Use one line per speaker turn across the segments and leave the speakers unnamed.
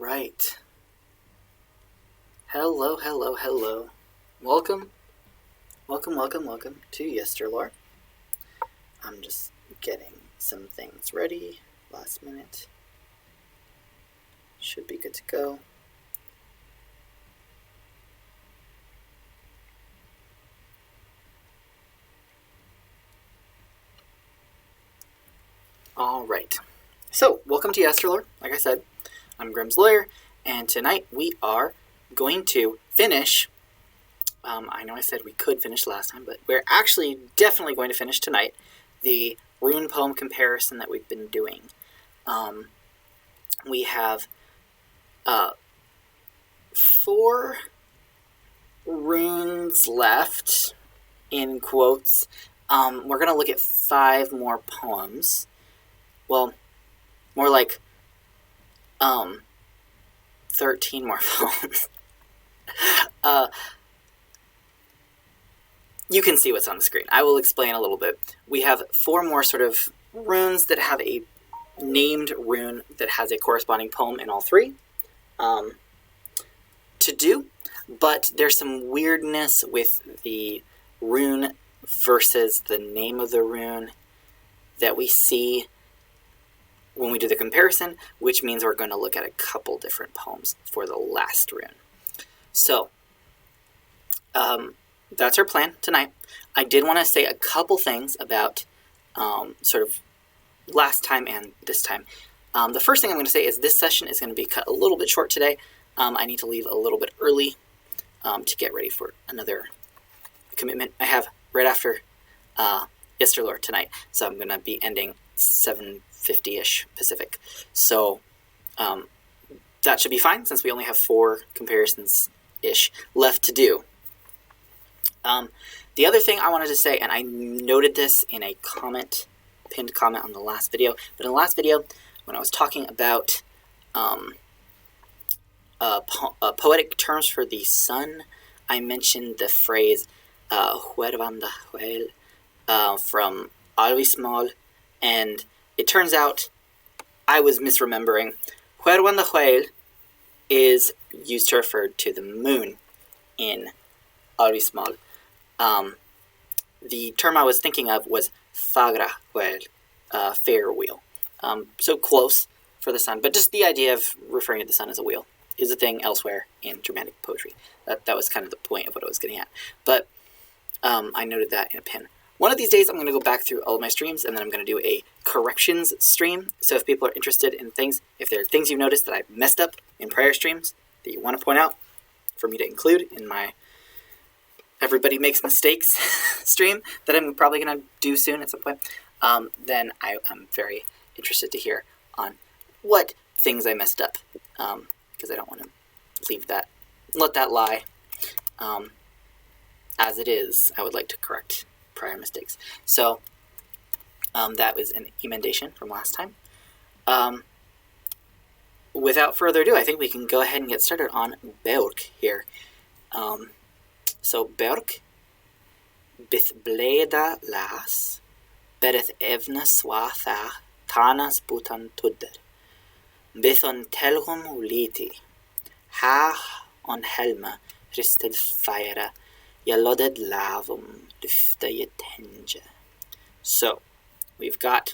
right. Hello, hello, hello. Welcome to yesterlore. I'm just getting some things ready. Last minute. Should be good to go. All right. So, welcome to yesterlore. Like I said, I'm Grimm's lawyer, and tonight we are going to finish. I know I said we could finish last time, but we're actually definitely going to finish tonight the rune poem comparison that we've been doing. We have 4 runes left, in quotes. We're going to look at 5 more poems. Well, more like 13 more poems. You can see what's on the screen. I will explain a little bit. We have 4 more sort of runes that have a named rune that has a corresponding poem in all 3 to do, but there's some weirdness with the rune versus the name of the rune that we see when we do the comparison, which means we're going to look at a couple different poems for the last rune. So, that's our plan tonight. I did want to say a couple things about sort of last time and this time. The first thing I'm going to say is this session is going to be cut a little bit short today. I need to leave a little bit early to get ready for another commitment I have right after yesterlore tonight. So I'm going to be ending 7:50-ish Pacific. So that should be fine since we only have 4 comparisons-ish left to do. The other thing I wanted to say, and I noted this in a pinned comment on the last video, but in the last video, when I was talking about poetic terms for the sun, I mentioned the phrase "huervanda huel" from Alvismal, and it turns out I was misremembering. Huervanda huel is used to refer to the moon in Alvismal. The term I was thinking of was fagra huel, fair wheel. So close for the sun, but just the idea of referring to the sun as a wheel is a thing elsewhere in Germanic poetry. That was kind of the point of what I was getting at. But I noted that in a pin. One of these days, I'm going to go back through all of my streams, and then I'm going to do a corrections stream. So if people are interested in things, if there are things you've noticed that I've messed up in prior streams that you want to point out for me to include in my Everybody Makes Mistakes stream that I'm probably going to do soon at some point, then I'm very interested to hear on what things I messed up, because I don't want to let that lie. As it is, I would like to correct prior mistakes. So that was an emendation from last time. Without further ado, I think we can go ahead and get started on beorc here. So beorc, bith bleda las, bereth evna swatha, tanas butan tudder, bith on telgum uliti, ha on helma, risted fire, yaloded lavum, lyfta yetenja. So, we've got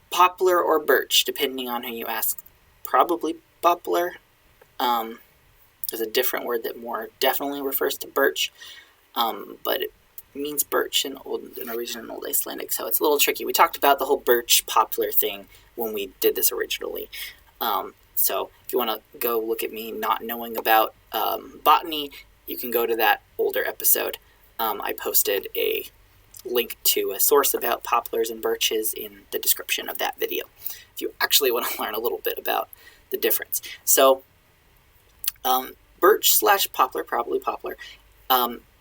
poplar or birch, depending on who you ask. Probably poplar. There's a different word that more definitely refers to birch, but it means birch in Norwegian and Old Icelandic, so it's a little tricky. We talked about the whole birch poplar thing when we did this originally. So if you want to go look at me not knowing about botany, you can go to that older episode. I posted a link to a source about poplars and birches in the description of that video, if you actually want to learn a little bit about the difference. So birch / poplar, probably poplar,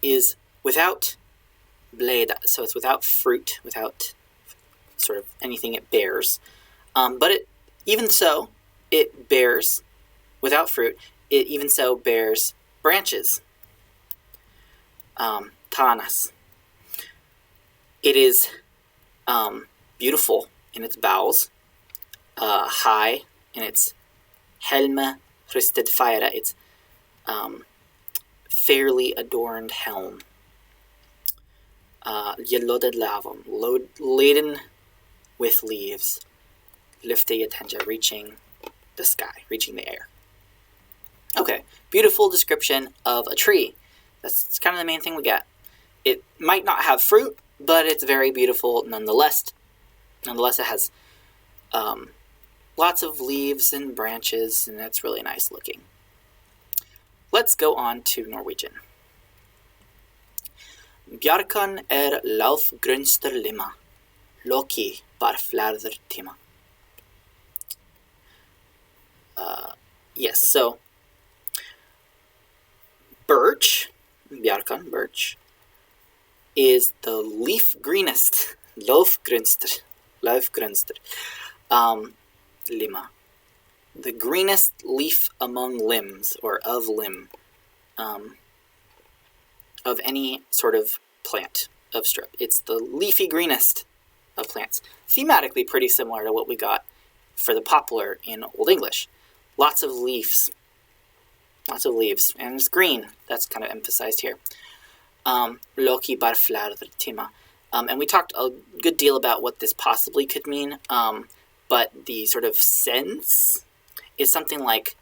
is without blade, so it's without fruit, without sort of anything it bears. But it bears, without fruit, it even so bears branches. Tanas. It is beautiful in its boughs, high in its Helme rusted fire. It's fairly adorned helm. Gelodded lavum, laden with leaves. Lyfte attention, reaching the sky, reaching the air. Okay, beautiful description of a tree. That's kind of the main thing we get. It might not have fruit, but it's very beautiful nonetheless. Nonetheless, it has lots of leaves and branches, and that's really nice looking. Let's go on to Norwegian. Bjarkan lauf grunster limma, Loki bar flarder timma. Yes, so birch, bjarkan, birch, is the leaf greenest, laufgrunster, limma, the greenest leaf among limbs, or of limb, of any sort of plant, of strip. It's the leafy greenest of plants. Thematically pretty similar to what we got for the poplar in Old English. Lots of leaves, and it's green. That's kind of emphasized here. Loki bar flarder timma. And we talked a good deal about what this possibly could mean, but the sort of sense is something like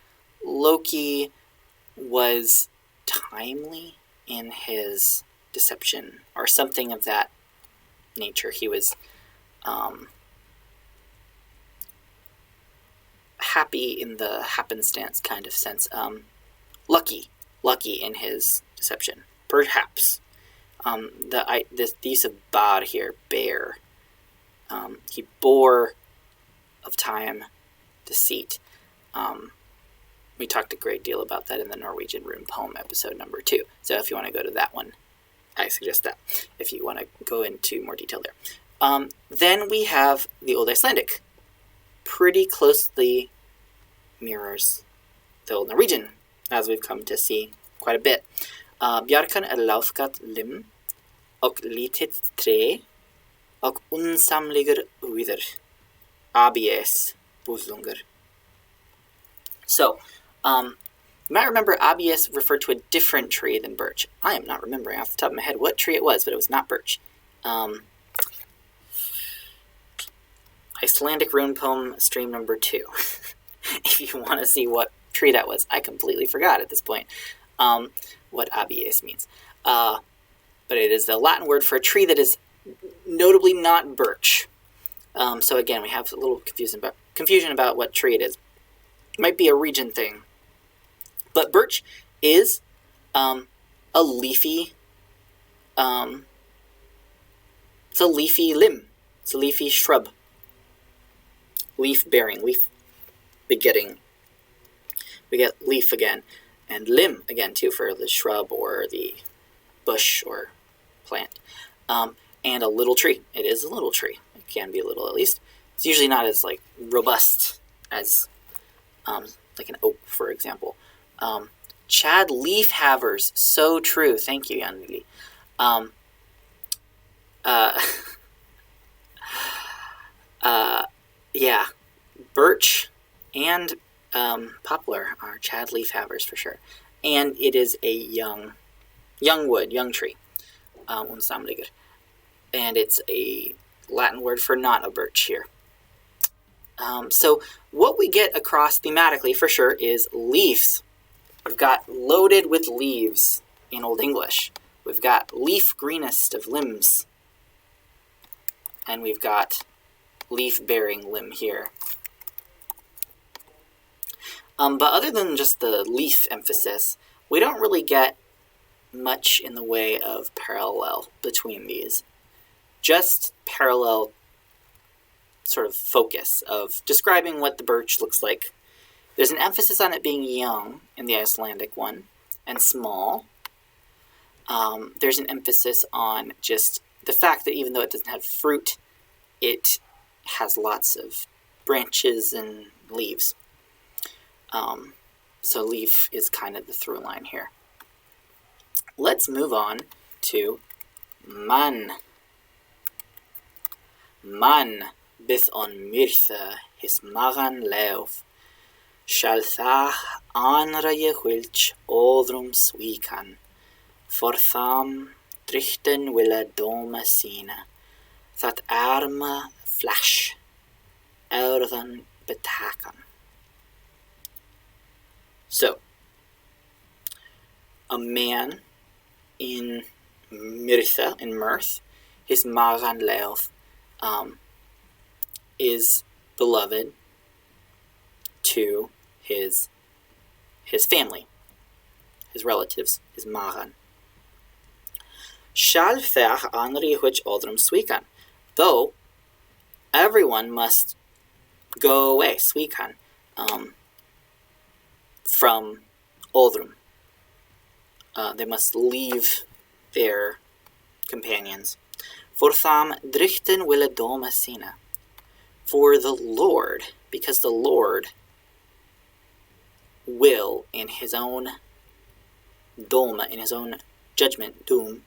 Loki was timely in his deception, or something of that nature. He was happy in the happenstance kind of sense. Lucky in his deception, perhaps. The use of bar here, bear. He bore of time, deceit. We talked a great deal about that in the Norwegian rune poem episode number 2. So if you want to go to that one, I suggest that, if you want to go into more detail there. Then we have the Old Icelandic. Pretty closely mirrors the Old Norwegian, as we've come to see quite a bit. Bjarkan laufgat lim, och litet trä, och unsamliger uider, ABS buslungar. So, you might remember ABS referred to a different tree than birch. I am not remembering off the top of my head what tree it was, but it was not birch. Icelandic rune poem, stream number 2. If you want to see what tree that was. I completely forgot at this point what ABS means. But it is the Latin word for a tree that is notably not birch. So again, we have a little confusion about what tree it is. It might be a region thing. But birch is a leafy, it's a leafy limb. It's a leafy shrub. Leaf bearing, leaf begetting. We get leaf again, and limb again too for the shrub or the bush or plant. And a little tree. It is a little tree. It can be a little at least. It's usually not as like robust as like an oak, for example. Chad leaf havers, so true. Thank you, Yanli. Yeah, birch and poplar are Chad leaf havers for sure. And it is a young wood, young tree. Unsamliger. And it's a Latin word for not a birch here. So what we get across thematically for sure is leaves. We've got loaded with leaves in Old English. We've got leaf greenest of limbs. And we've got leaf-bearing limb here. But other than just the leaf emphasis, we don't really get much in the way of parallel between these. Just parallel sort of focus of describing what the birch looks like. There's an emphasis on it being young in the Icelandic one, and small. There's an emphasis on just the fact that even though it doesn't have fruit, it has lots of branches and leaves. So leaf is kind of the through line here. Let's move on to man. Man, bith on myrthe, his magan leuf. Shalthach anra yehwilch odrum sweekan, for tham drichten wille dome sine, that arme flash earthen betaken. So, a man in mirth, his magan leoth, is beloved to his family, his relatives, his magan. Shall fer anri which odrum sweekan, though everyone must go away, sweekan, from odrum. They must leave their companions. For tham drichten wille dome sine, for the Lord, because the Lord will, in his own dome, in his own judgment, doom,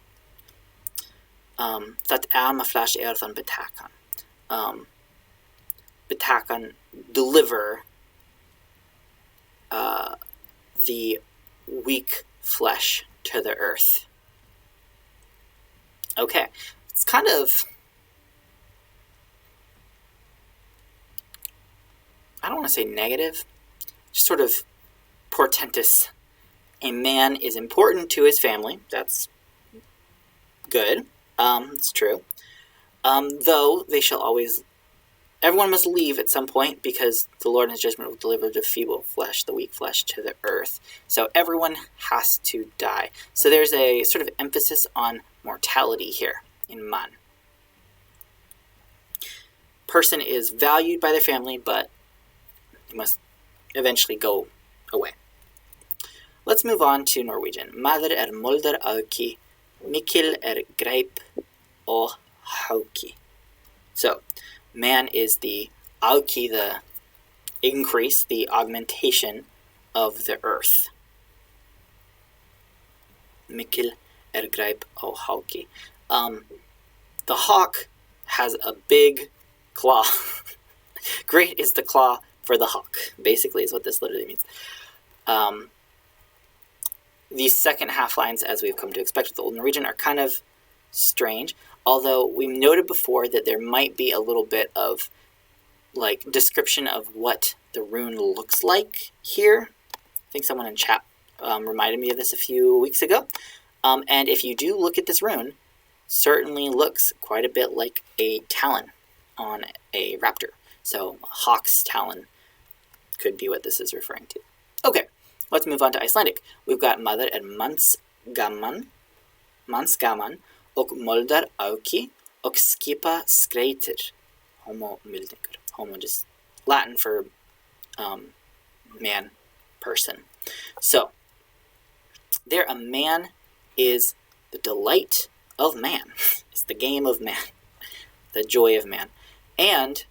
that arme flash earthen betaken. Betaken, deliver the weak flesh to the earth. Okay, it's kind of, I don't want to say negative, just sort of portentous. A man is important to his family. That's good. It's true. Though they shall always, everyone must leave at some point, because the Lord in his judgment will deliver the feeble flesh, the weak flesh, to the earth. So everyone has to die. So there's a sort of emphasis on mortality here in man. Person is valued by their family, but they must eventually go away. Let's move on to Norwegian. Maður molder auki, mikil greip og hauki. So, man is the auki, the increase, the augmentation of the earth. Mikil greip og hauki. The hawk has a big claw. Great is the claw for the hawk, basically, is what this literally means. These second half lines, as we've come to expect with the Old Norwegian, are kind of strange, although we noted before that there might be a little bit of like description of what the rune looks like here. I think someone in chat reminded me of this a few weeks ago. And if you do look at this rune, certainly looks quite a bit like a talon on a raptor. So hawk's talon could be what this is referring to. Okay, let's move on to Icelandic. We've got maður mansgaman, og moldar auki, og skipa skreitir, homo mildingur. Homo just Latin for man, person. So, there a man is the delight of man. It's the game of man, the joy of man. And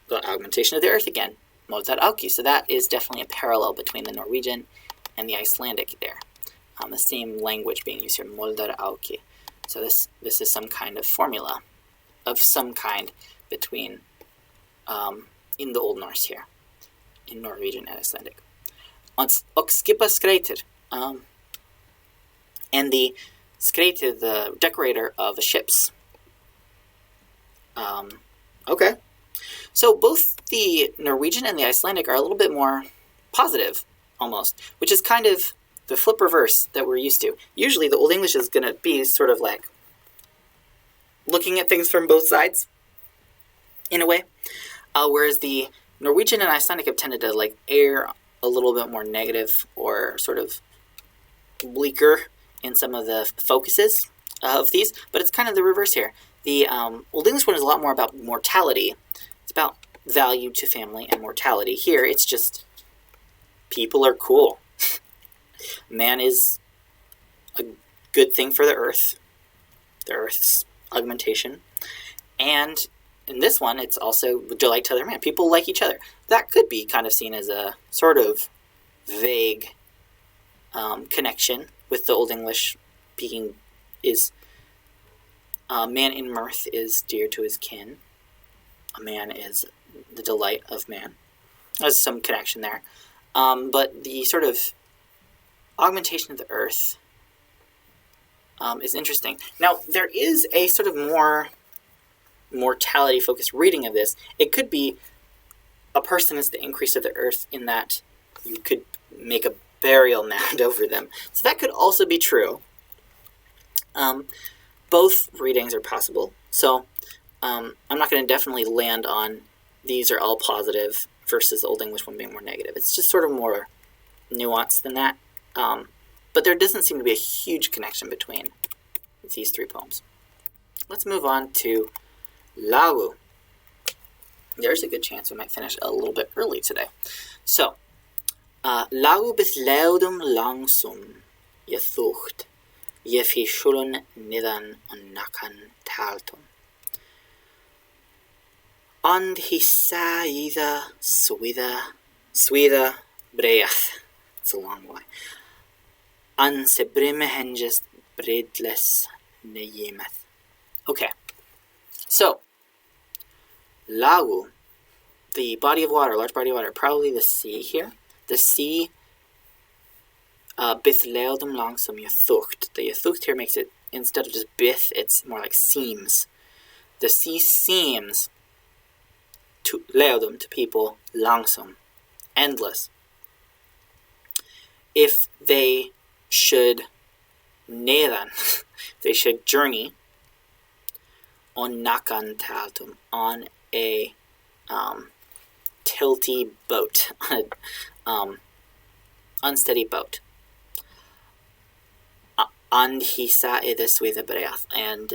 the augmentation of the earth again, moldar auki. So that is definitely a parallel between the Norwegian and the Icelandic there. The same language being used here, moldar auki. So this is some kind of formula of some kind between in the Old Norse here, in Norwegian and Icelandic. Og skipa skreitir, and the skreitir, the decorator of the ships. Okay. So both the Norwegian and the Icelandic are a little bit more positive, almost, which is kind of the flip reverse that we're used to. Usually the Old English is going to be sort of like looking at things from both sides, in a way, whereas the Norwegian and Icelandic have tended to like err a little bit more negative or sort of bleaker in some of the focuses of these, but it's kind of the reverse here. The Old English one is a lot more about mortality. It's about value to family and mortality. Here, it's just people are cool. Man is a good thing for the earth's augmentation. And in this one, it's also delight to other man. People like each other. That could be kind of seen as a sort of vague connection with the Old English speaking is man in mirth is dear to his kin. A man is the delight of man. There's some connection there. But the sort of augmentation of the earth is interesting. Now, there is a sort of more mortality-focused reading of this. It could be a person is the increase of the earth in that you could make a burial mound over them. So that could also be true. Both readings are possible. So I'm not going to definitely land on these are all positive versus Old English one being more negative. It's just sort of more nuanced than that. But there doesn't seem to be a huge connection between these three poems. Let's move on to Lagu. There's a good chance we might finish a little bit early today. So, Lagu besleudum langsum je thucht, je fischulun nidan on nakan taltum. And hisaida swida breath. It's a long way. An sebrime hengest bredles nejimeth. Okay, so Lagu, the body of water, large body of water, probably the sea here. The sea, bith leodum langsam yethucht. The yethucht here makes it, instead of just bith, it's more like seems. The sea seems to leodum, to people, langsam, endless. If they should nedan, they should journey on nakan taltum, on a tilty boat, unsteady boat. And hisa edis with a breath, and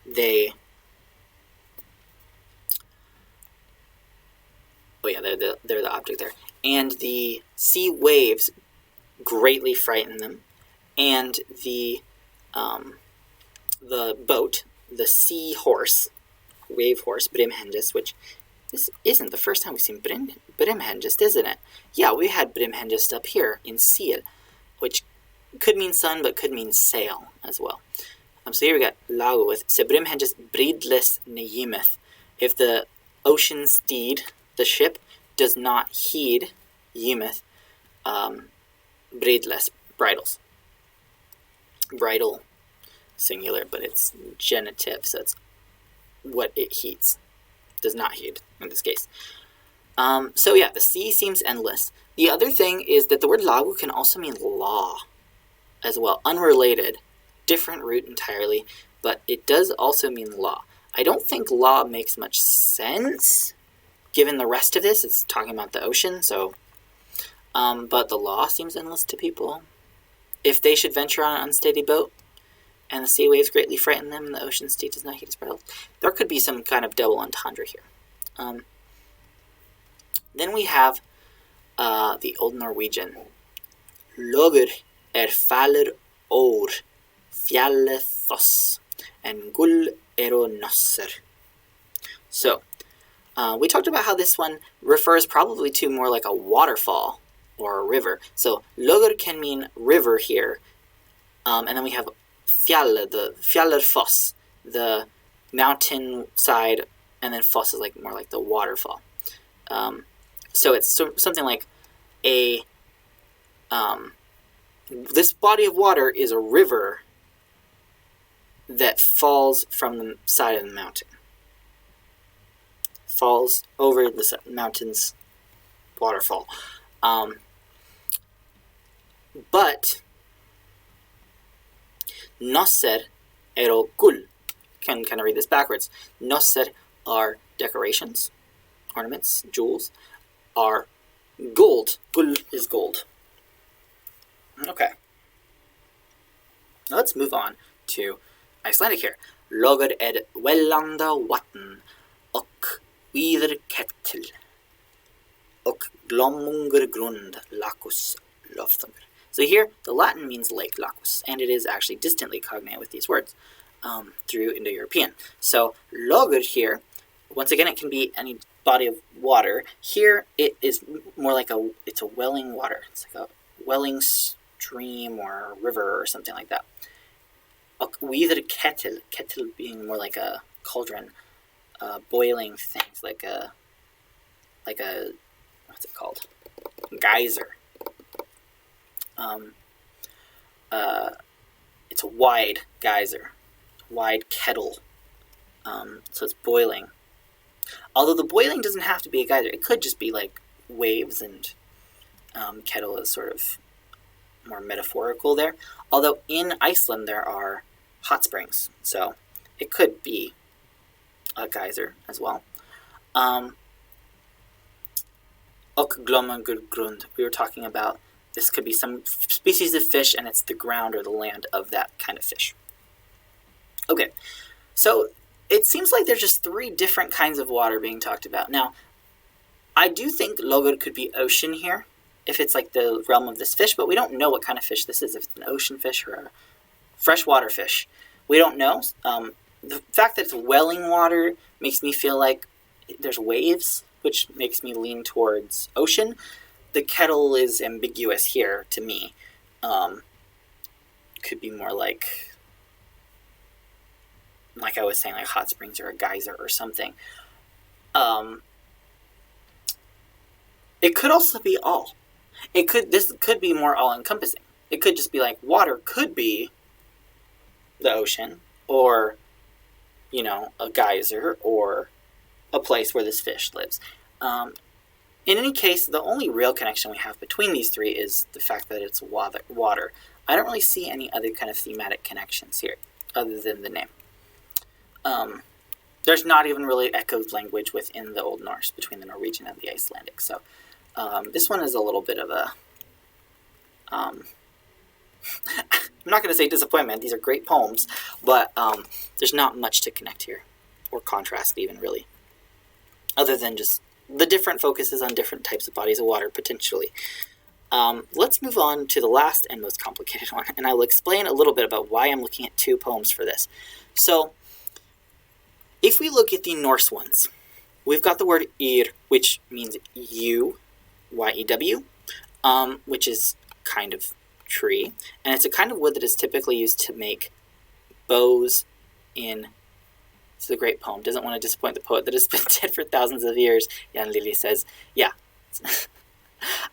they. Oh yeah, they're the object there, and the sea waves greatly frighten them, and the boat, the sea horse, wave horse, Brimhengest, which this isn't the first time we've seen Brimhengest, isn't it? Yeah, we had Brimhengest up here in Seal, which could mean sun, but could mean sail as well. So here we got Lagu with Se Brimhengest bridles nejimeth. If the ocean steed, the ship, does not heed yimeth, bridles, bridles. Bridle, singular, but it's genitive, so it's what it heeds. Does not heed, in this case. So yeah, the sea seems endless. The other thing is that the word Lagu can also mean law as well. Unrelated, different root entirely, but it does also mean law. I don't think law makes much sense, given the rest of this. It's talking about the ocean, so... but the law seems endless to people. If they should venture on an unsteady boat, and the sea waves greatly frighten them, and the ocean steed does not heed its bridles, there could be some kind of double entendre here. Then we have the Old Norwegian. Logur faller or fjalle foss, and gull nosser. So, we talked about how this one refers probably to more like a waterfall or a river. So, logur can mean river here, and then we have fjalle, the fjaller foss, the mountain side, and then foss is like more like the waterfall. So it's something like a this body of water is a river that falls from the side of the mountain. Falls over the mountain's waterfall. But nosser ero gull. Can kind of read this backwards. Nosser are decorations, ornaments, jewels, are gold. Gull is gold. Okay. Now let's move on to Icelandic here. Logur wellanda vatn och vider kettil och glommungur grund lacus loftungur. So here, the Latin means lake, lacus, and it is actually distantly cognate with these words through Indo-European. So logur here, once again, it can be any body of water. Here, it is more like it's a welling water. It's like a welling stream or river or something like that. Vider kettil, kettil being more like a cauldron, boiling things, like a like a, what's it called? Geyser. It's a wide geyser, wide kettle. So it's boiling. Although the boiling doesn't have to be a geyser. It could just be like waves, and kettle is sort of more metaphorical there. Although in Iceland there are hot springs, so it could be a geyser as well. Ok grund. We were talking about this could be some species of fish, and it's the ground or the land of that kind of fish. Okay, so it seems like there's just 3 different kinds of water being talked about. Now, I do think logur could be ocean here, if it's like the realm of this fish, but we don't know what kind of fish this is, if it's an ocean fish or a freshwater fish. We don't know. The fact that it's welling water makes me feel like there's waves, which makes me lean towards ocean. The kettle is ambiguous here to me. Could be more like I was saying, like hot springs or a geyser or something. It could also be all. This could be more all-encompassing. It could just be like water could be the ocean, or, you know, a geyser, or a place where this fish lives. In any case, the only real connection we have between these 3 is the fact that it's water. I don't really see any other kind of thematic connections here, other than the name. There's not even really echoed language within the Old Norse between the Norwegian and the Icelandic. So this one is a little bit of a... I'm not going to say disappointment. These are great poems, but there's not much to connect here, or contrast even, really, other than just the different focuses on different types of bodies of water, potentially. Let's move on to the last and most complicated one, and I will explain a little bit about why I'm looking at 2 poems for this. So, if we look at the Norse ones, we've got the word yr, which means yew, Y-E-W, which is kind of tree, and it's a kind of wood that is typically used to make bows in... It's the great poem. Doesn't want to disappoint the poet that has been dead for thousands of years. Jan Lily says, yeah.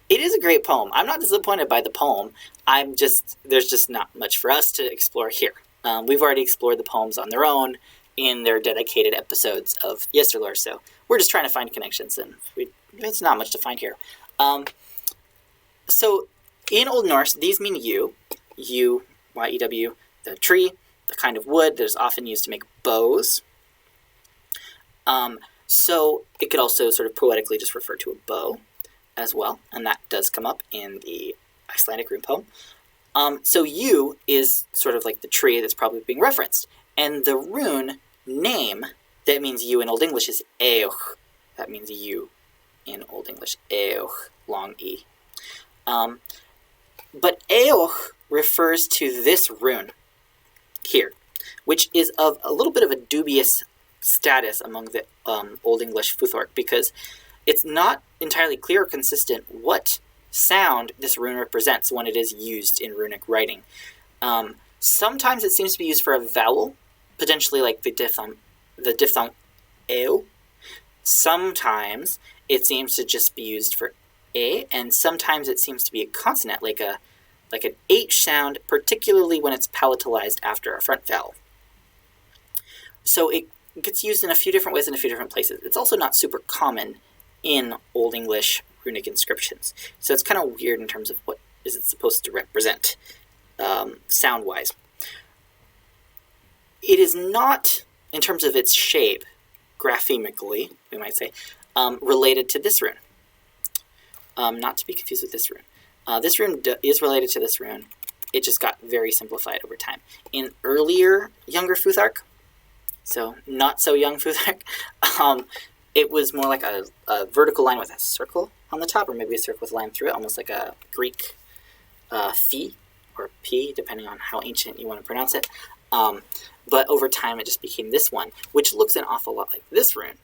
It is a great poem. I'm not disappointed by the poem. There's just not much for us to explore here. We've already explored the poems on their own in their dedicated episodes of Yesterlore, so we're just trying to find connections, and it's not much to find here. So, in Old Norse, these mean yew, Y-E-W, the tree, the kind of wood that is often used to make bows. So it could also sort of poetically just refer to a bow as well, and that does come up in the Icelandic rune poem. So yew is sort of like the tree that's probably being referenced, and the rune name that means yew in Old English is eoch. That means yew in Old English, eoch, long E. But eoch refers to this rune here, which is of a little bit of a dubious status among the Old English Futhorc, because it's not entirely clear or consistent what sound this rune represents when it is used in runic writing. Sometimes it seems to be used for a vowel, potentially like the diphthong eo. Sometimes it seems to just be used for a, and sometimes it seems to be a consonant, like an H sound, particularly when it's palatalized after a front vowel. So it gets used in a few different ways in a few different places. It's also not super common in Old English runic inscriptions. So it's kind of weird in terms of what is it supposed to represent sound-wise. It is not, in terms of its shape, graphemically, we might say, related to this rune. Not to be confused with this rune. This rune is related to this rune. It just got very simplified over time. In earlier, younger Futhark, so not so young Futhark, it was more like a vertical line with a circle on the top, or maybe a circle with a line through it, almost like a Greek phi, or P, depending on how ancient you want to pronounce it. But over time, it just became this one, which looks an awful lot like this rune.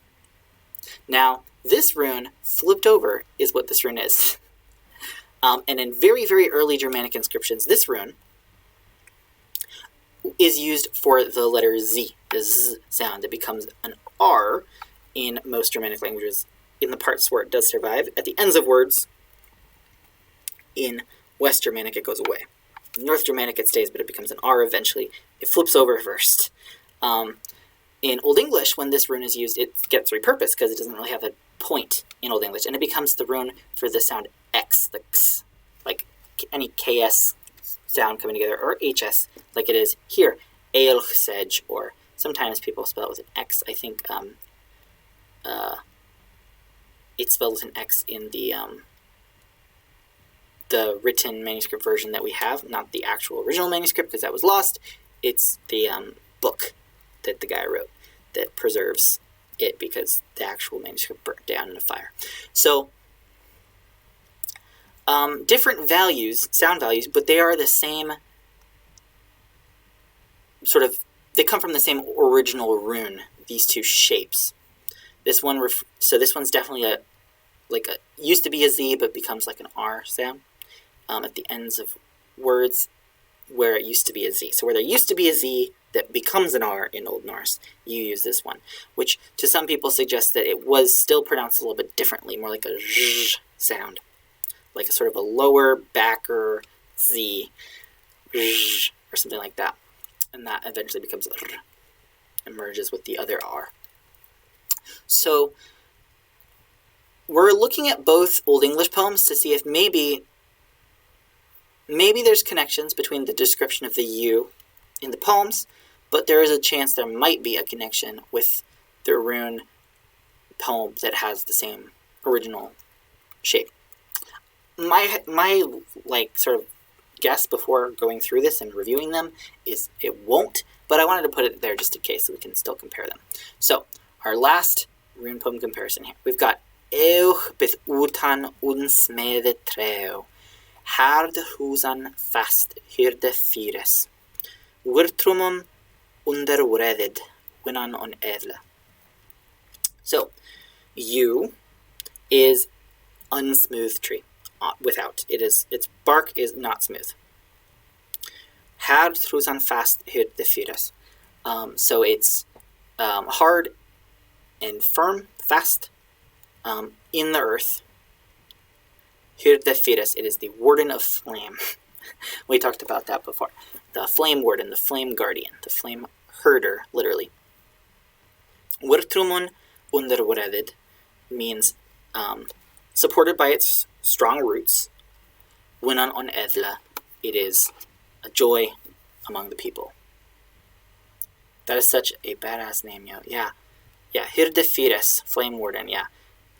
Now, this rune, flipped over, is what this rune is. And in very, very early Germanic inscriptions, this rune is used for the letter Z, the Z sound. It becomes an R in most Germanic languages in the parts where it does survive. At the ends of words, in West Germanic, it goes away. In North Germanic, it stays, but it becomes an R eventually. It flips over first. In Old English, when this rune is used, it gets repurposed because it doesn't really have a point in Old English, and it becomes the rune for the sound X, the X, like any KS sound coming together, or HS, like it is here, Eilchsej, or sometimes people spell it with an X. I think it's spelled with an X in the written manuscript version that we have, not the actual original manuscript, because that was lost. It's the book that the guy wrote that preserves it, because the actual manuscript burnt down in a fire. So different values, sound values, but they are the same sort of, they come from the same original rune, these two shapes. This one, so this one's definitely used to be a Z, but becomes like an R sound at the ends of words where it used to be a Z. So where there used to be a Z that becomes an R in Old Norse, you use this one, which to some people suggests that it was still pronounced a little bit differently, more like a zh sound, like a sort of a lower backer Z, zh, or something like that. And that eventually becomes r and merges with the other R. So we're looking at both Old English poems to see if maybe there's connections between the description of the U in the poems, but there is a chance there might be a connection with the rune poem that has the same original shape. My like sort of guess before going through this and reviewing them is it won't, but I wanted to put it there just in case so we can still compare them. So our last rune poem comparison here. We've got Euch bith utan unsmede treo, hard husan fast hyrde fyres, wirtrumum underreded winnan on edle. So, U is unsmooth tree, without. Its bark is not smooth. Hard husan fast hyrde fyres. So it's hard and firm, fast, in the earth. Hyrde fyres, it is the warden of flame. We talked about that before. The flame warden, the flame guardian, the flame herder, literally. Wirtrumun underreded means supported by its strong roots. Winnan on edle, it is a joy among the people. That is such a badass name, yo. Yeah, Hyrde fyres, flame warden, yeah.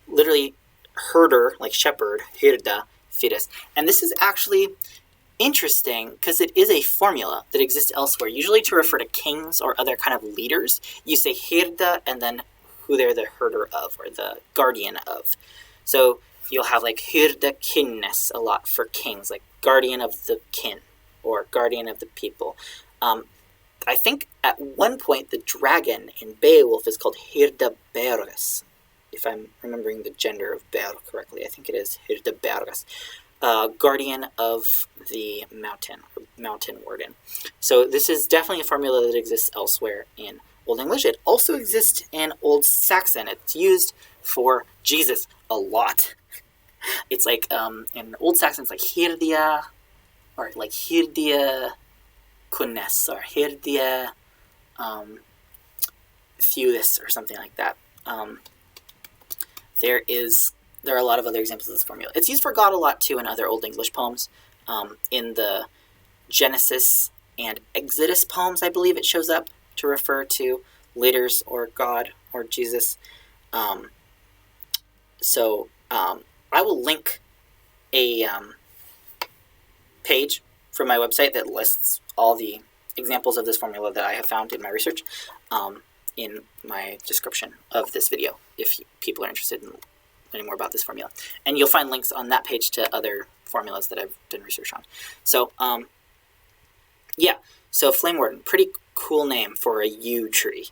Literally, herder, like shepherd, Hyrde fyres. And this is actually interesting because it is a formula that exists elsewhere. Usually to refer to kings or other kind of leaders, you say Hyrde and then who they're the herder of or the guardian of. So you'll have like Hyrde kinnes a lot for kings, like guardian of the kin or guardian of the people. I think at one point the dragon in Beowulf is called Hyrde beorc, if I'm remembering the gender of Beorc correctly. I think it is Hyrde beorc, guardian of the mountain, or mountain warden. So this is definitely a formula that exists elsewhere in Old English. It also exists in Old Saxon. It's used for Jesus a lot. It's like in Old Saxon, it's like Hyrdia, or like Hyrdia kunnes, or Hyrdia Thewis, or something like that. There are a lot of other examples of this formula. It's used for God a lot, too, in other Old English poems. In the Genesis and Exodus poems, I believe it shows up to refer to leaders or God or Jesus. So I will link a page from my website that lists all the examples of this formula that I have found in my research in my description of this video, if people are interested in learning more about this formula. And you'll find links on that page to other formulas that I've done research on. So, so Flame Warden, pretty cool name for a yew tree.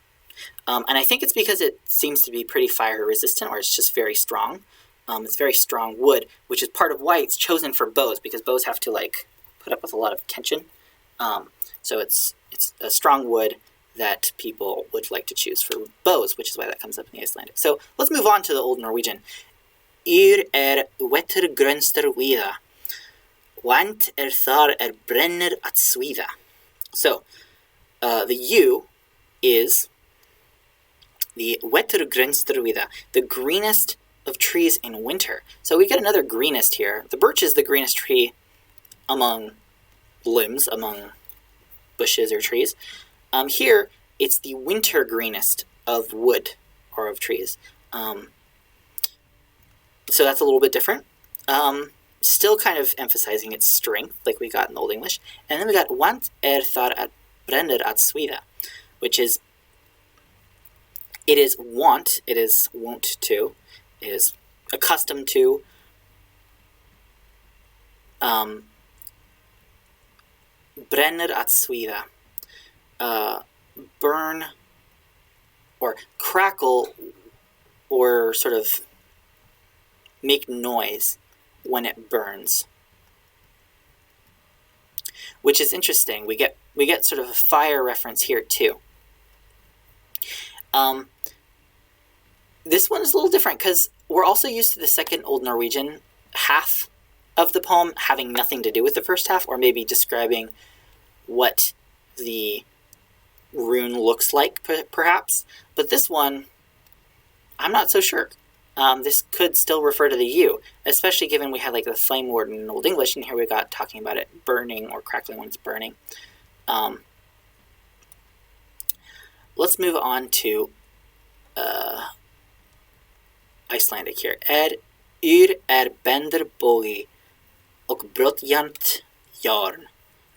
And I think it's because it seems to be pretty fire resistant, or it's just very strong. It's very strong wood, which is part of why it's chosen for bows, because bows have to like put up with a lot of tension. So it's a strong wood, that people would like to choose for bows, which is why that comes up in the Icelandic. So let's move on to the Old Norwegian. Wetter grønster vida. Want thar brenner at svida. So the U is the wetter grønster vida, the greenest of trees in winter. So we get another greenest here. The birch is the greenest tree among limbs, among bushes or trees. Here, it's the winter greenest of wood or of trees. So that's a little bit different. Still kind of emphasizing its strength, like we got in Old English. And then we got want thar brenner at svida, which is, it is wont to, it is accustomed to, brenner at svida, burn or crackle or sort of make noise when it burns, which is interesting. We get sort of a fire reference here too. This one is a little different because we're also used to the second Old Norwegian half of the poem having nothing to do with the first half, or maybe describing what the rune looks like, perhaps. But this one, I'm not so sure. This could still refer to the U, especially given we had like the flame word in Old English, and here we got talking about it burning or crackling when it's burning. Let's move on to Icelandic here. Bender bogi och brottjärnt järn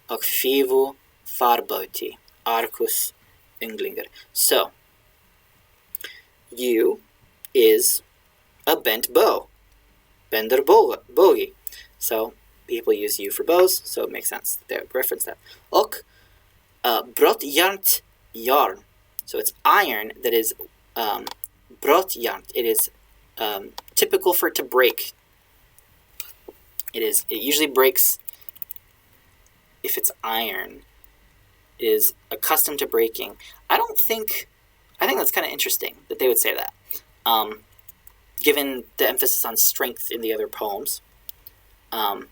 och fivo farbauti arcus ynglingar. So, U is a bent bow. Bender bogi. So, people use U for bows, so it makes sense that they would reference that. Och brottjärnt järn. So it's iron that is brottjärnt. It is typical for it to break. It usually breaks if it's iron. It is accustomed to breaking. I think that's kind of interesting that they would say that. Given the emphasis on strength in the other poems. But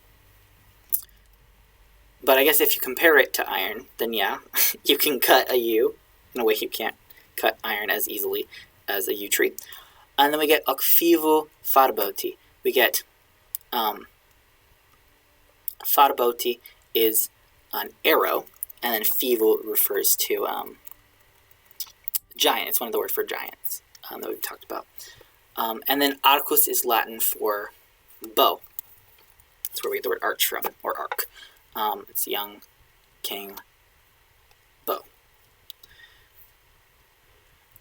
I guess if you compare it to iron, then yeah, you can cut a U in a way you can't cut iron as easily as a yew tree. And then we get okfivu farbauti. We get farbauti is an arrow, and then fivu refers to giant. It's one of the words for giants that we've talked about. And then arcus is Latin for bow. That's where we get the word arch from, or arc. It's young king bow.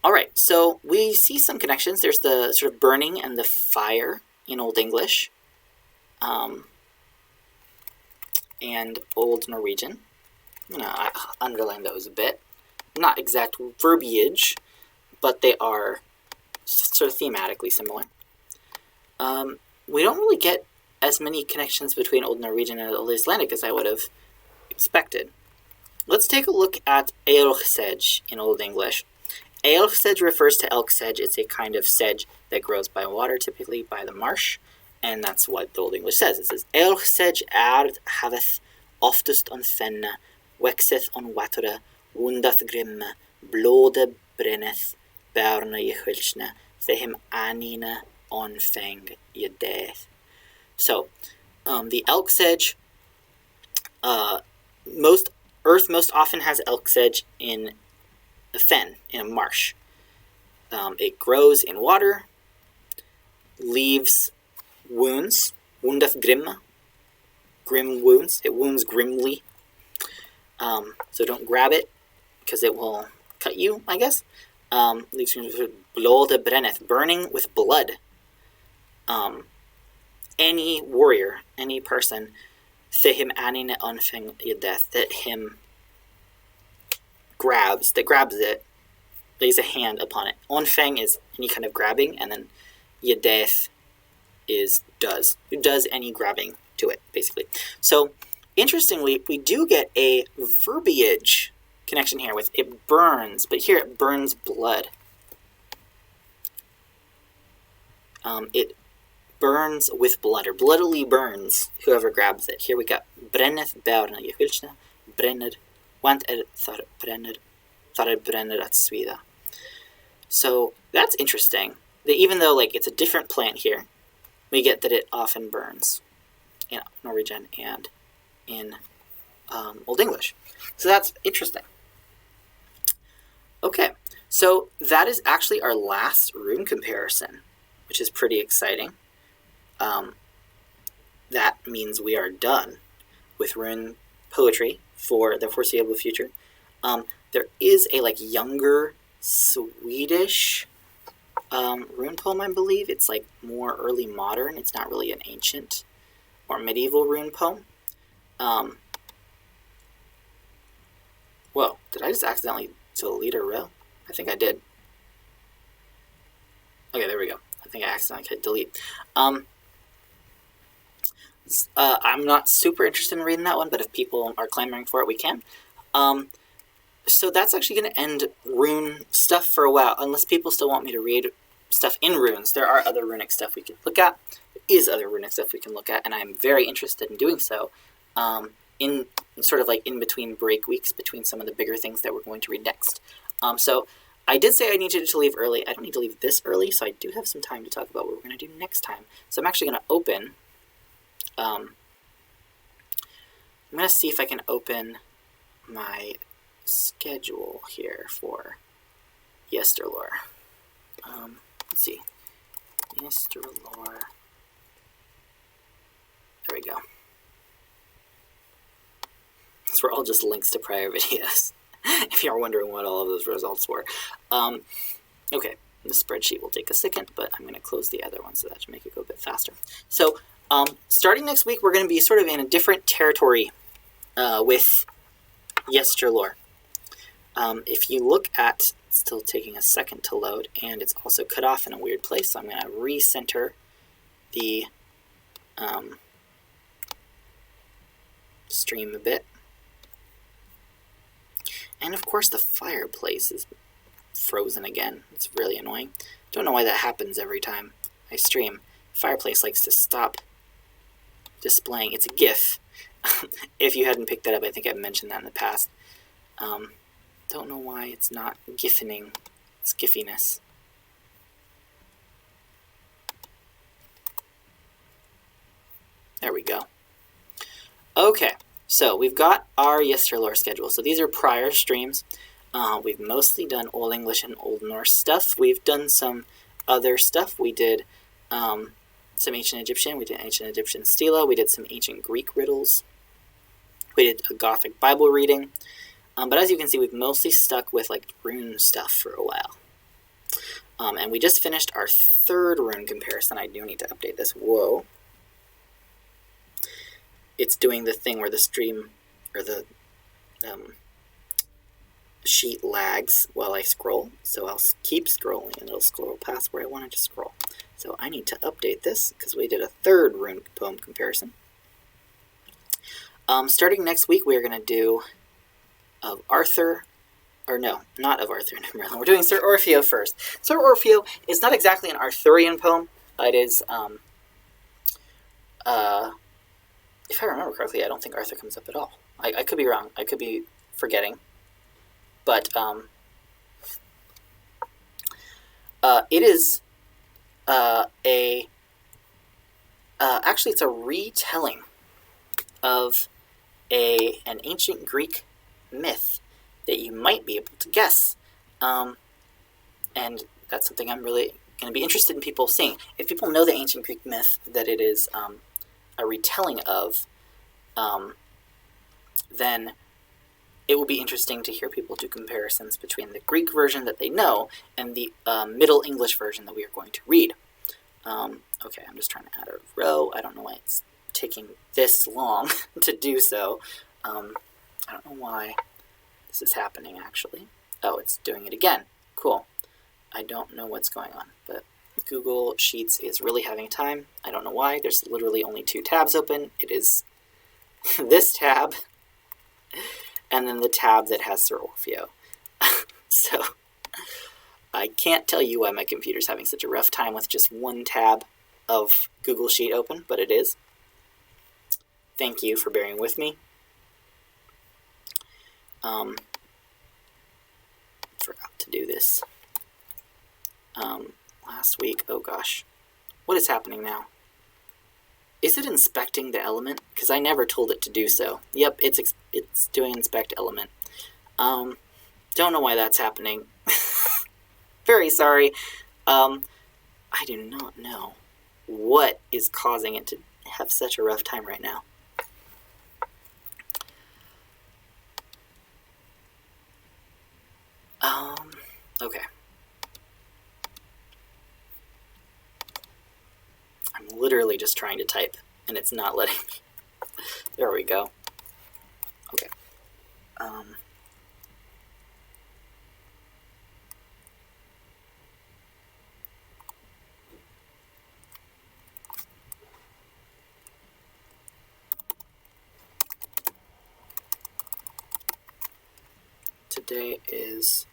All right, so we see some connections. There's the sort of burning and the fire in Old English and Old Norwegian. I underline those a bit. Not exact verbiage, but they are sort of thematically similar. We don't really get as many connections between Old Norwegian and Old Icelandic as I would have expected. Let's take a look at beorc sedge in Old English. Beorc sedge refers to elk sedge. It's a kind of sedge that grows by water, typically by the marsh, and that's what the Old English says. It says, Beorc sedge haveth oftest on fenne, wexeth on watere, wundath grimme, blode brenneth, berne I hulsne, thehim anine on feng I death. So, the elk sedge, earth most often has elk sedge in a fen, in a marsh. It grows in water, leaves wounds, woundeth grimme, grim wounds. It wounds grimly. So don't grab it, because it will cut you, I guess. Leaves wounds with blode brenneth, burning with blood. Any warrior, any person, thehim anine onfeng I death, that grabs it, lays a hand upon it. Onfeng is any kind of grabbing, and then yedeth is does. Who does any grabbing to it, basically. So, interestingly, we do get a verbiage connection here with it burns, but here it burns blood. It burns with blood, or bloodily burns whoever grabs it. Here we got brenneth beorna jökulsna, brenner, want thar brenner at svida. So that's interesting. That even though like it's a different plant here, we get that it often burns in Norwegian and in Old English. So that's interesting. Okay, so that is actually our last rune comparison, which is pretty exciting. That means we are done with rune poetry for the foreseeable future. There is a like younger Swedish rune poem, I believe. It's like more early modern. It's not really an ancient or medieval rune poem. Whoa, did I just accidentally delete a row? I think I did. Okay, there we go. I think I accidentally hit delete. I'm not super interested in reading that one, but if people are clamoring for it, we can. So that's actually going to end rune stuff for a while, unless people still want me to read stuff in runes. There are other runic stuff we can look at. There is other runic stuff we can look at, and I'm very interested in doing so in sort of like in between break weeks between some of the bigger things that we're going to read next. So I did say I needed to leave early. I don't need to leave this early, so I do have some time to talk about what we're going to do next time. So I'm actually going to open... I'm going to see if I can open my schedule here for yesterlore. Let's see. Yesterlore. There we go. These were all just links to prior videos, if you're wondering what all of those results were. Okay, the spreadsheet will take a second, but I'm going to close the other one so that should make it go a bit faster. So, starting next week, we're going to be sort of in a different territory with yesterlore. If you look at, it's still taking a second to load, and it's also cut off in a weird place, so I'm going to recenter the stream a bit. And of course the fireplace is frozen again. It's really annoying. Don't know why that happens every time I stream. Fireplace likes to stop displaying. It's a GIF. If you hadn't picked that up, I think I've mentioned that in the past. Don't know why it's not giffining. It's giffiness. There we go. Okay, so we've got our yesterlore schedule. So these are prior streams. We've mostly done Old English and Old Norse stuff. We've done some other stuff. We did some ancient Egyptian. We did ancient Egyptian stela. We did some ancient Greek riddles. We did a Gothic Bible reading. But as you can see, we've mostly stuck with like rune stuff for a while. And we just finished our third rune comparison. I do need to update this. Whoa. It's doing the thing where the stream, or the sheet lags while I scroll. So I'll keep scrolling and it'll scroll past where I wanted to scroll. So I need to update this because we did a third rune poem comparison. Starting next week, we're going to do of Arthur, or no, not of Arthur and Merlin. We're doing Sir Orfeo first. Sir Orfeo is not exactly an Arthurian poem. It is, if I remember correctly, I don't think Arthur comes up at all. I could be wrong. I could be forgetting. But it is actually it's a retelling of an ancient Greek myth that you might be able to guess. And that's something I'm really going to be interested in people seeing. If people know the ancient Greek myth that it is a retelling of, then it will be interesting to hear people do comparisons between the Greek version that they know and the Middle English version that we are going to read. Okay, I'm just trying to add a row. I don't know why it's taking this long to do so. I don't know why this is happening, actually. Oh, it's doing it again. Cool. I don't know what's going on, but Google Sheets is really having time. I don't know why. There's literally only 2 tabs open. It is this tab and then the tab that has Sir Orfeo. So I can't tell you why my computer's having such a rough time with just one tab of Google Sheet open, but it is. Thank you for bearing with me. Forgot to do this last week. Oh gosh. What is happening now? Is it inspecting the element? Because I never told it to do so. Yep, it's doing inspect element. Don't know why that's happening. Very sorry. I do not know what is causing it to have such a rough time right now. Okay. I'm literally just trying to type, and it's not letting me. There we go. Okay. Today is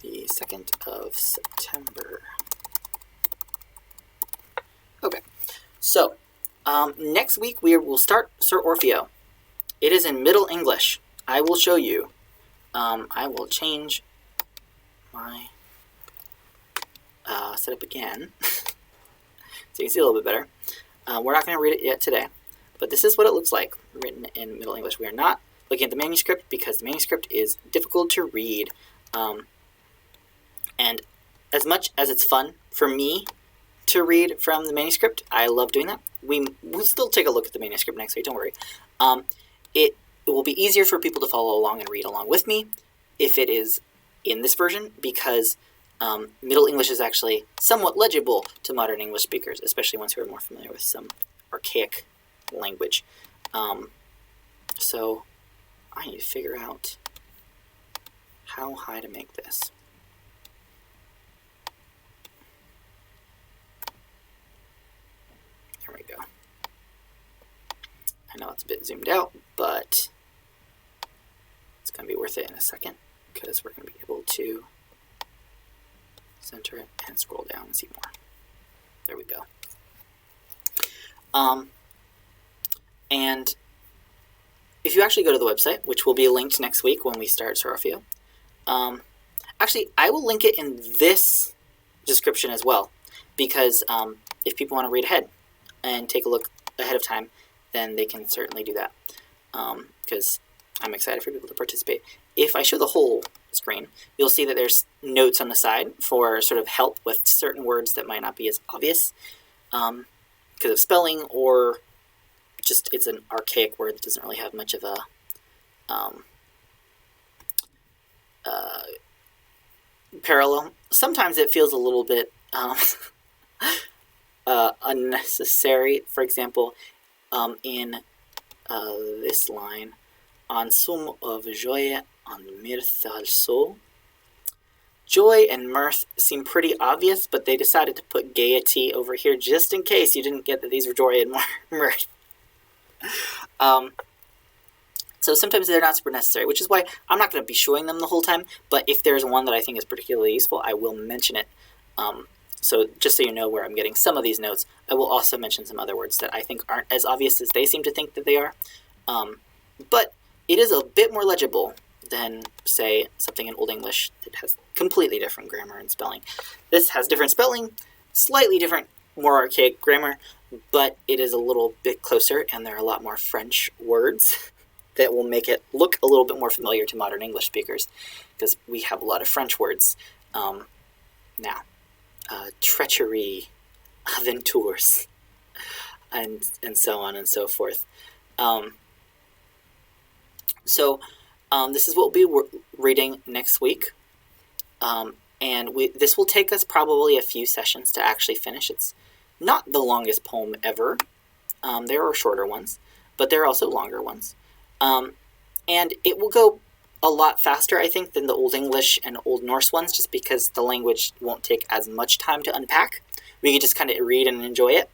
the 2nd of September. Okay, so next week we will start Sir Orfeo. It is in Middle English. I will show you. I will change my setup again so you can see a little bit better. We're not going to read it yet today, but this is what it looks like written in Middle English. We are not looking at the manuscript because the manuscript is difficult to read. And as much as it's fun for me to read from the manuscript, I love doing that. We'll still take a look at the manuscript next week, don't worry. It will be easier for people to follow along and read along with me if it is in this version, because Middle English is actually somewhat legible to modern English speakers, especially ones who are more familiar with some archaic language. So I need to figure out how high to make this. There we go. I know it's a bit zoomed out, but it's going to be worth it in a second because we're going to be able to center it and scroll down and see more. There we go. And if you actually go to the website, which will be linked next week when we start Sir Orfeo, actually, I will link it in this description as well, because if people want to read ahead and take a look ahead of time, then they can certainly do that, because I'm excited for people to participate. If I show the whole screen, you'll see that there's notes on the side for sort of help with certain words that might not be as obvious because of spelling, or just it's an archaic word that doesn't really have much of a parallel. Sometimes it feels a little bit unnecessary. For example, in this line, en somme of joie en mirth also. Joy and mirth seem pretty obvious, but they decided to put gaiety over here just in case you didn't get that these were joy and mirth. So sometimes they're not super necessary, which is why I'm not going to be showing them the whole time, but if there's one that I think is particularly useful, I will mention it. So just so you know where I'm getting some of these notes, I will also mention some other words that I think aren't as obvious as they seem to think that they are. But it is a bit more legible than, say, something in Old English that has completely different grammar and spelling. This has different spelling, slightly different, more archaic grammar, but it is a little bit closer, and there are a lot more French words that will make it look a little bit more familiar to modern English speakers, because we have a lot of French words now. Treachery, aventures, and so on and so forth. So this is what we'll be reading next week, and this will take us probably a few sessions to actually finish. It's not the longest poem ever. There are shorter ones, but there are also longer ones. And it will go a lot faster, I think, than the Old English and Old Norse ones, just because the language won't take as much time to unpack. We can just kind of read and enjoy it,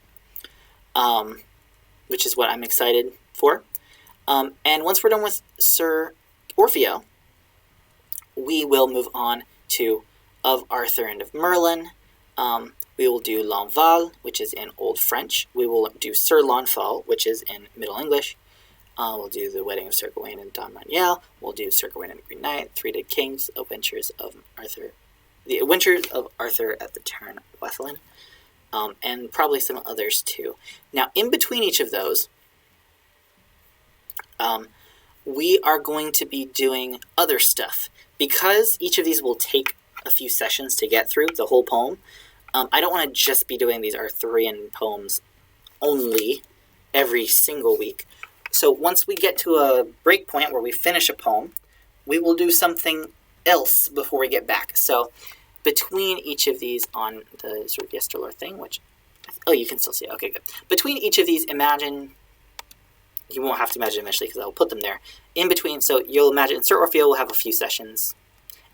which is what I'm excited for. And once we're done with Sir Orfeo, we will move on to Of Arthur and of Merlin. We will do L'Enval, which is in Old French. We will do Sir Launfal, which is in Middle English. We'll do The Wedding of Sir Gawain and Don Manuel. We'll do Sir Gawain and the Green Knight, Three Dead Kings, Adventures of Arthur, The Adventures of Arthur at the Turn of Wethlin, and probably some others too. Now, in between each of those, we are going to be doing other stuff. Because each of these will take a few sessions to get through, the whole poem, I don't want to just be doing these Arthurian poems only every single week. So once we get to a break point where we finish a poem, we will do something else before we get back. So between each of these on the sort of yesterlore thing, which, oh, you can still see it. Okay, good. Between each of these, imagine, you won't have to imagine eventually because I'll put them there. In between, so you'll imagine Sir Orfeo will have a few sessions,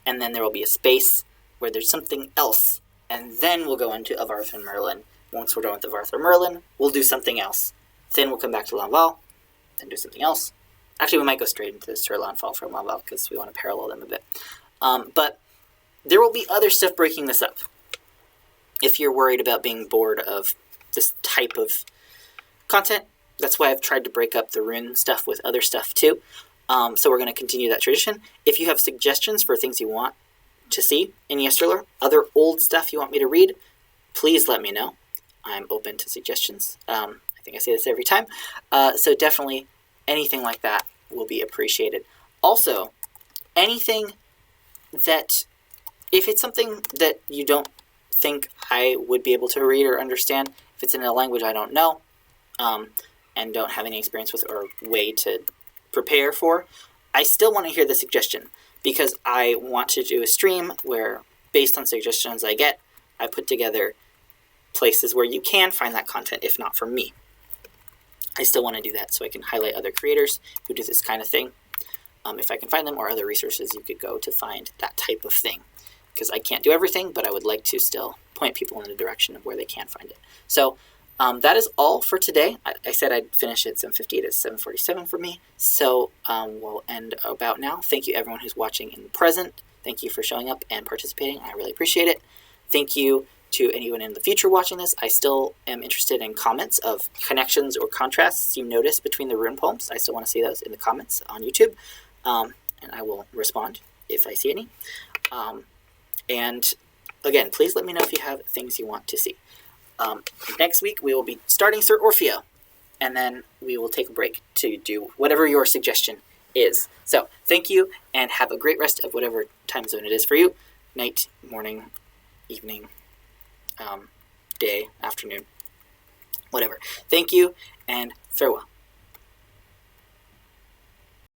and then there will be a space where there's something else, and then we'll go into Of Arthur and Merlin. Once we're done with Of Arthur and Merlin, we'll do something else. Then we'll come back to L'Enval, then do something else. Actually, we might go straight into Sir Launfal from L'Enval because we want to parallel them a bit. But there will be other stuff breaking this up. If you're worried about being bored of this type of content, that's why I've tried to break up the rune stuff with other stuff too. So we're going to continue that tradition. If you have suggestions for things you want to see in yesterlore, other old stuff you want me to read, please let me know. I'm open to suggestions. I think I say this every time. So definitely anything like that will be appreciated. Also, anything that, if it's something that you don't think I would be able to read or understand, if it's in a language I don't know, and don't have any experience with or way to prepare for, I still want to hear the suggestion, because I want to do a stream where, based on suggestions I get, I put together places where you can find that content, if not from me. I still want to do that so I can highlight other creators who do this kind of thing, if I can find them, or other resources you could go to find that type of thing. Because I can't do everything, but I would like to still point people in the direction of where they can find it. So that is all for today. I said I'd finish at 7:58. It's 7:47 for me. So we'll end about now. Thank you everyone who's watching in the present. Thank you for showing up and participating. I really appreciate it. Thank you to anyone in the future watching this. I still am interested in comments of connections or contrasts you notice between the rune poems. I still want to see those in the comments on YouTube. And I will respond if I see any. And again, please let me know if you have things you want to see. Next week, we will be starting Sir Orfeo, and then we will take a break to do whatever your suggestion is. So, thank you, and have a great rest of whatever time zone it is for you. Night, morning, evening, day, afternoon, whatever. Thank you, and farewell.